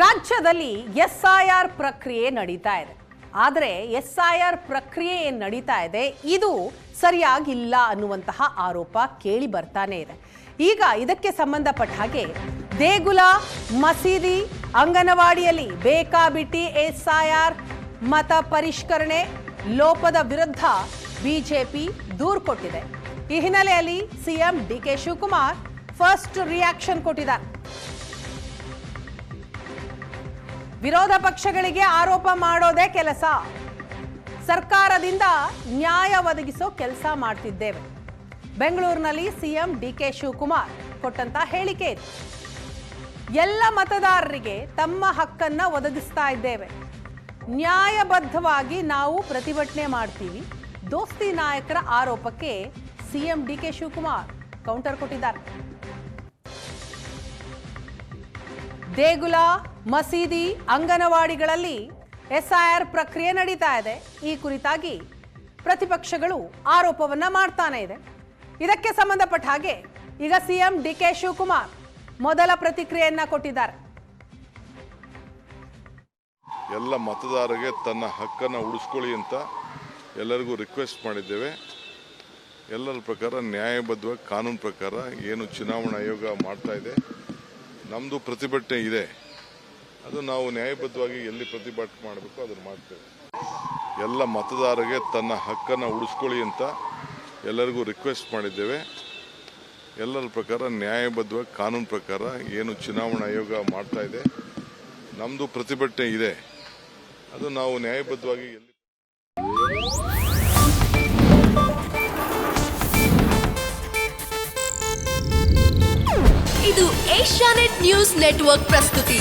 ರಾಜ್ಯದಲ್ಲಿ ಎಸ್ಐಆರ್ ಪ್ರಕ್ರಿಯೆ ನಡೀತಾ ಇದೆ. ಆದರೆ ಎಸ್ಐಆರ್ ಪ್ರಕ್ರಿಯೆ ಏನು ನಡೀತಾ ಇದೆ ಇದು ಸರಿಯಾಗಿಲ್ಲ ಅನ್ನುವಂತಹ ಆರೋಪ ಕೇಳಿ ಬರ್ತಾನೆ ಇದೆ. ಈಗ ಇದಕ್ಕೆ ಸಂಬಂಧಪಟ್ಟ ಹಾಗೆ ದೇಗುಲ, ಮಸೀದಿ, ಅಂಗನವಾಡಿಯಲ್ಲಿ ಬೇಕಾಬಿಟ್ಟಿ ಎಸ್ಐಆರ್ ಮತ ಪರಿಷ್ಕರಣೆ ಲೋಪದ ವಿರುದ್ಧ ಬಿಜೆಪಿ ದೂರು ಕೊಟ್ಟಿದೆ. ಈ ಹಿನ್ನೆಲೆಯಲ್ಲಿ CM DK Shivakumar first reaction ಕೊಟ್ಟಿದ್ದಾರೆ. ವಿರೋಧ ಪಕ್ಷಗಳಿಗೆ ಆರೋಪ ಮಾಡೋದೇ ಕೆಲಸ, ಸರ್ಕಾರದಿಂದ ನ್ಯಾಯ ಒದಗಿಸೋ ಕೆಲಸ ಮಾಡ್ತಿದ್ದೇವೆ. ಬೆಂಗಳೂರಿನಲ್ಲಿ ಸಿಎಂ ಡಿಕೆ ಶಿವಕುಮಾರ್ ಕೊಟ್ಟಂತ ಹೇಳಿಕೆ ಇದೆ. ಎಲ್ಲ ಮತದಾರರಿಗೆ ತಮ್ಮ ಹಕ್ಕನ್ನ ಒದಗಿಸ್ತಾ ಇದ್ದೇವೆ, ನ್ಯಾಯಬದ್ಧವಾಗಿ ನಾವು ಪ್ರತಿಭಟನೆ ಮಾಡ್ತೀವಿ. ದೋಸ್ತಿ ನಾಯಕರ ಆರೋಪಕ್ಕೆ ಸಿಎಂ ಡಿಕೆ ಶಿವಕುಮಾರ್ ಕೌಂಟರ್ ಕೊಟ್ಟಿದ್ದಾರೆ. ದೇಗುಲ, ಮಸೀದಿ, ಅಂಗನವಾಡಿಗಳಲ್ಲಿ ಎಸ್ಐಆರ್ ಪ್ರಕ್ರಿಯೆ ನಡೀತಾ ಇದೆ. ಈ ಕುರಿತಾಗಿ ಪ್ರತಿಪಕ್ಷಗಳು ಆರೋಪವನ್ನ ಮಾಡ್ತಾನೆ ಇದೆ. ಇದಕ್ಕೆ ಸಂಬಂಧಪಟ್ಟ ಹಾಗೆ ಈಗ ಸಿಎಂ ಡಿಕೆ ಶಿವಕುಮಾರ್ ಮೊದಲ ಪ್ರತಿಕ್ರಿಯೆಯನ್ನ ಕೊಟ್ಟಿದ್ದಾರೆ. ಎಲ್ಲ ಮತದಾರರಿಗೆ ತನ್ನ ಹಕ್ಕನ್ನು ಉಳಿಸ್ಕೊಳ್ಳಿ ಅಂತ ಎಲ್ಲರಿಗೂ ರಿಕ್ವೆಸ್ಟ್ ಮಾಡಿದ್ದೇವೆ. ಎಲ್ಲರ ಪ್ರಕಾರ ನ್ಯಾಯಬದ್ಧವಾಗಿ ಕಾನೂನು ಪ್ರಕಾರ ಏನು ಚುನಾವಣಾ ಆಯೋಗ ಮಾಡ್ತಾ ಇದೆ, ನಮ್ಮದು ಪ್ರತಿಭಟನೆ ಇದೆ, ಅದು ನಾವು ನ್ಯಾಯಬದ್ಧವಾಗಿ ಎಲ್ಲಿ ಪ್ರತಿಭಟನೆ ಮಾಡಬೇಕು ಅದನ್ನು ಮಾಡ್ತೇವೆ. ಎಲ್ಲ ಮತದಾರರಿಗೆ ತನ್ನ ಹಕ್ಕನ್ನು ಉಳಿಸ್ಕೊಳ್ಳಿ ಅಂತ ಎಲ್ಲರಿಗೂ ರಿಕ್ವೆಸ್ಟ್ ಮಾಡಿದ್ದೇವೆ. ಎಲ್ಲರ ಪ್ರಕಾರ ನ್ಯಾಯಬದ್ಧವಾಗಿ ಕಾನೂನು ಪ್ರಕಾರ ಏನು ಚುನಾವಣಾ ಆಯೋಗ ಮಾಡ್ತಾ ಇದೆ, ನಮ್ಮದು ಪ್ರತಿಭಟನೆ ಇದೆ, ಅದು ನಾವು ನ್ಯಾಯಬದ್ಧವಾಗಿ ಎಲ್ಲಿ. ಇದು ಏಷ್ಯಾನೆಟ್ ನ್ಯೂಸ್ ನೆಟ್ವರ್ಕ್ ಪ್ರಸ್ತುತಿ.